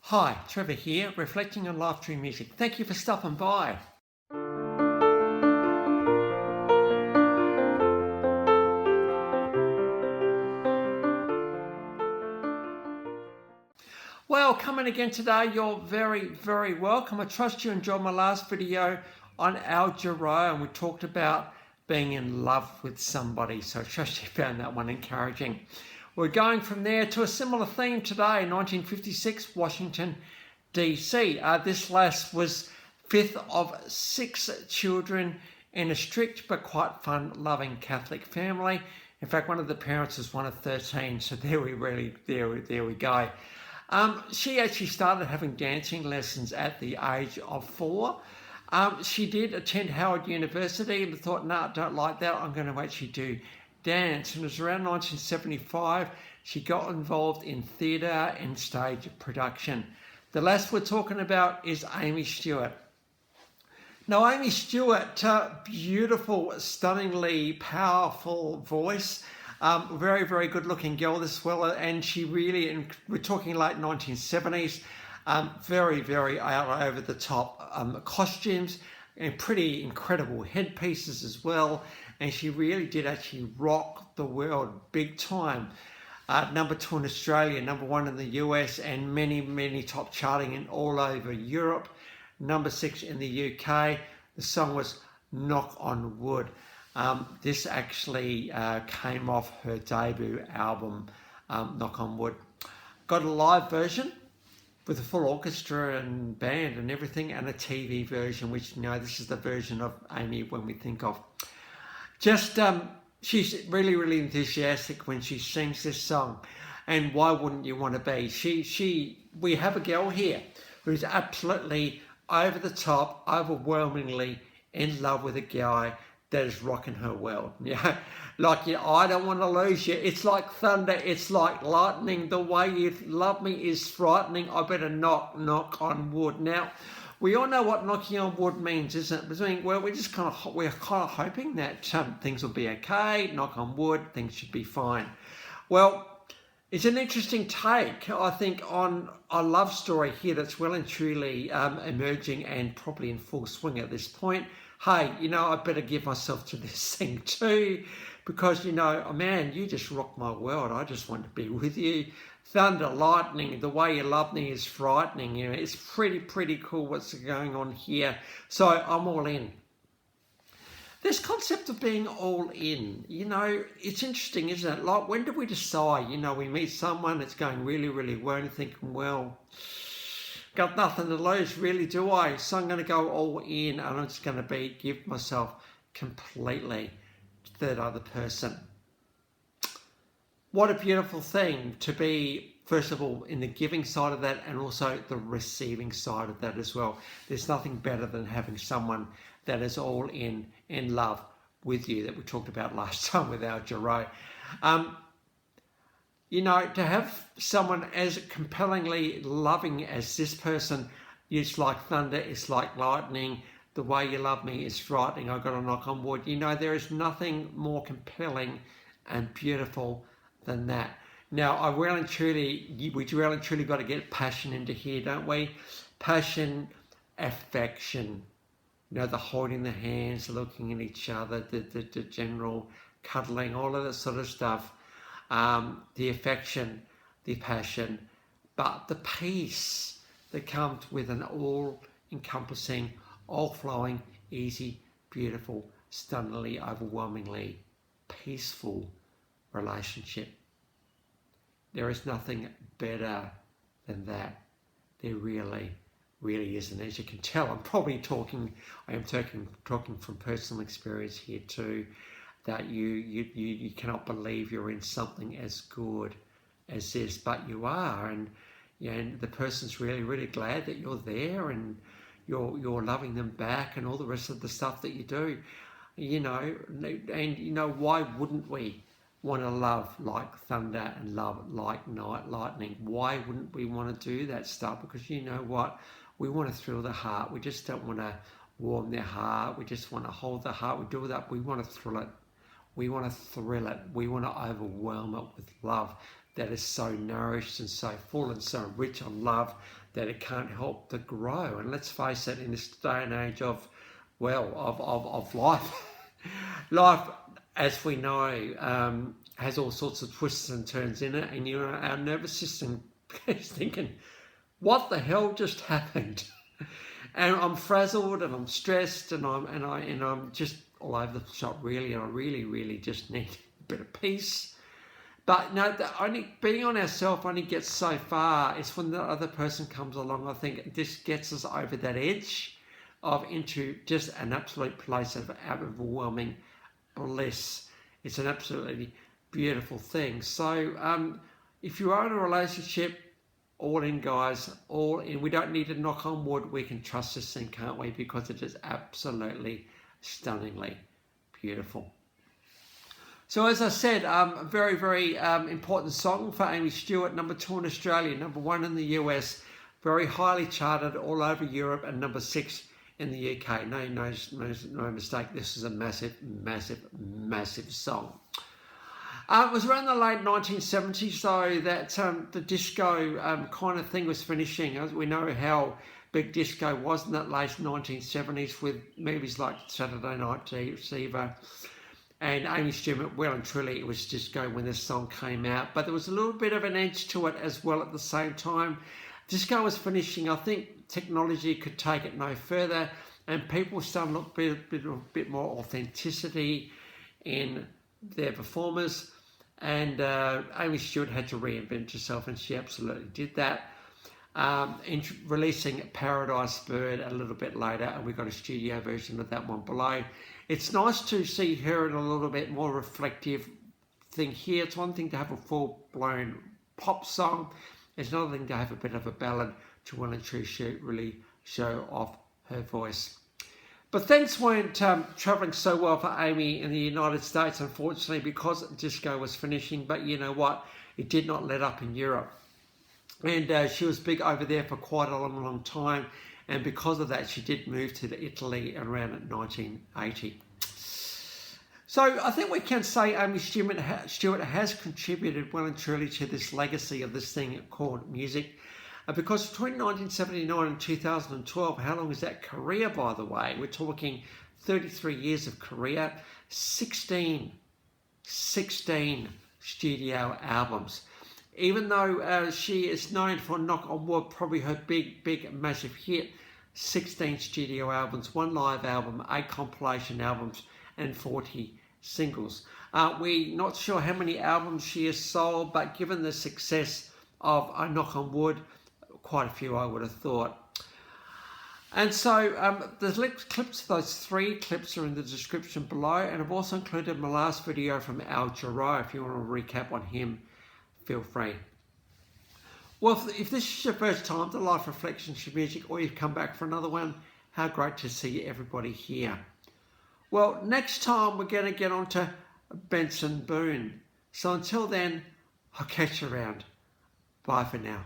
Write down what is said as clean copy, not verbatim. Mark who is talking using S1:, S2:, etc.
S1: Hi, Trevor here, reflecting on life through music. Thank you for stopping by. Well, coming again today, you're very, very welcome. I trust you enjoyed my last video on Al Jarreau, and we talked about being in love with somebody. So I trust you found that one encouraging. We're going from there to a similar theme today, 1956, Washington, D.C. This lass was fifth of six children in a strict but quite fun-loving Catholic family. In fact, one of the parents was one of 13, so there we go. She actually started having dancing lessons at the age of 4. She did attend Howard University and thought, no, don't like that. I'm going to actually do dance. And it was around 1975 she got involved in theatre and stage production. The lass we're talking about is Amii Stewart. Now, Amii Stewart, beautiful, stunningly powerful voice. Very, very good looking girl as well. And she really, and we're talking late 1970s, very, very out over the top costumes and pretty incredible headpieces as well. And she really did actually rock the world big time. Number 2 in Australia, number 1 in the US, and many, many top charting in all over Europe. Number 6 in the UK. The song was Knock on Wood. This actually came off her debut album, Knock on Wood. Got a live version with a full orchestra and band and everything, and a TV version, which, you know, this is the version of Amii when we think of. Just, she's really, really enthusiastic when she sings this song. And why wouldn't you want to be? We have a girl here who's absolutely over the top, overwhelmingly in love with a guy that is rocking her world. Yeah, like, I don't want to lose you. It's like thunder. It's like lightning. The way you love me is frightening. I better knock on wood. Now, we all know what knocking on wood means, isn't it? I mean, well, we're kind of hoping that things will be okay. Knock on wood, things should be fine. Well, it's an interesting take, I think, on a love story here that's well and truly emerging and probably in full swing at this point. Hey, you know, I better give myself to this thing too, because, you know, oh man, you just rock my world. I just want to be with you. Thunder, lightning, the way you love me is frightening. You know, it's pretty cool what's going on here. So I'm all in. This concept of being all in, you know, it's interesting, isn't it? Like, when do we decide, you know, we meet someone, it's going really, really well, and thinking, well, got nothing to lose, really, do I? So I'm going to go all in, and I'm just going to give myself completely to that other person. What a beautiful thing to be, first of all, in the giving side of that, and also the receiving side of that as well. There's nothing better than having someone that is all in love with you, that we talked about last time with Al Jarreau. You know, to have someone as compellingly loving as this person, it's like thunder, it's like lightning, the way you love me is frightening, I've got to knock on wood. You know, there is nothing more compelling and beautiful than that. Now, we really and truly got to get passion into here, don't we? Passion, affection, you know, the holding the hands, looking at each other, the general cuddling, all of that sort of stuff. The affection, the passion, but the peace that comes with an all-encompassing, all-flowing, easy, beautiful, stunningly, overwhelmingly peaceful relationship. There is nothing better than that. There really isn't. As you can tell, I am talking from personal experience here too, that you cannot believe you're in something as good as this, but you are, and you know, and the person's really glad that you're there, and you're loving them back, and all the rest of the stuff that you do, you know. And you know, why wouldn't we want to love like thunder and love like lightning? Why wouldn't we want to do that stuff? Because you know what, we want to thrill the heart. We just don't want to warm their heart. We just want to hold the heart. We do that. We want to thrill it. We want to thrill it. We want to overwhelm it with love. that is so nourished and so full and so rich on love that it can't help but grow. And let's face it, in this day and age of life, life, as we know, has all sorts of twists and turns in it, and our nervous system is thinking, what the hell just happened? And I'm frazzled and I'm stressed and I'm just all over the shop really, and I really just need a bit of peace. But no, being on ourselves only gets so far. It's when the other person comes along, I think this gets us over that edge into just an absolute place of overwhelming bliss. It's an absolutely beautiful thing. So if you are in a relationship, all in, guys, all in. We don't need to knock on wood. We can trust this thing, can't we? Because it is absolutely stunningly beautiful. So as I said, a very important song for Amii Stewart, number 2 in Australia, number 1 in the US, very highly charted all over Europe, and number 6 in the UK. No mistake, this is a massive song. It was around the late 1970s, so that the disco kind of thing was finishing. As we know how big disco was in that late 1970s with movies like Saturday Night Fever and Amii Stewart. Well and truly it was disco when this song came out, but there was a little bit of an edge to it as well at the same time. Disco was finishing. I think technology could take it no further, and people were starting to look a bit more authenticity in their performers, and Amii Stewart had to reinvent herself, and she absolutely did that, releasing Paradise Bird a little bit later, and we got a studio version of that one below. It's nice to see her in a little bit more reflective thing here. It's one thing to have a full-blown pop song, it's another thing to have a bit of a ballad to well and truly really show off her voice. But things weren't travelling so well for Amii in the United States, unfortunately, because disco was finishing. But you know what? It did not let up in Europe. And she was big over there for quite a long time. And because of that, she did move to Italy around 1980. So I think we can say Amii Stewart has contributed well and truly to this legacy of this thing called music. Because between 1979 and 2012, how long is that career, by the way? We're talking 33 years of career, 16 studio albums. Even though she is known for Knock on Wood, probably her big, massive hit, 16 studio albums, 1 live album, 8 compilation albums, and 40 singles. We're not sure how many albums she has sold, but given the success of Knock on Wood, quite a few I would have thought. And so the clips of those 3 clips are in the description below, and I've also included my last video from Al Jarreau. If you want to recap on him, feel free. Well, if this is your first time to Life Reflections for Music, or you've come back for another one, how great to see everybody here. Well, next time we're going to get on to Benson Boone. So until then, I'll catch you around. Bye for now.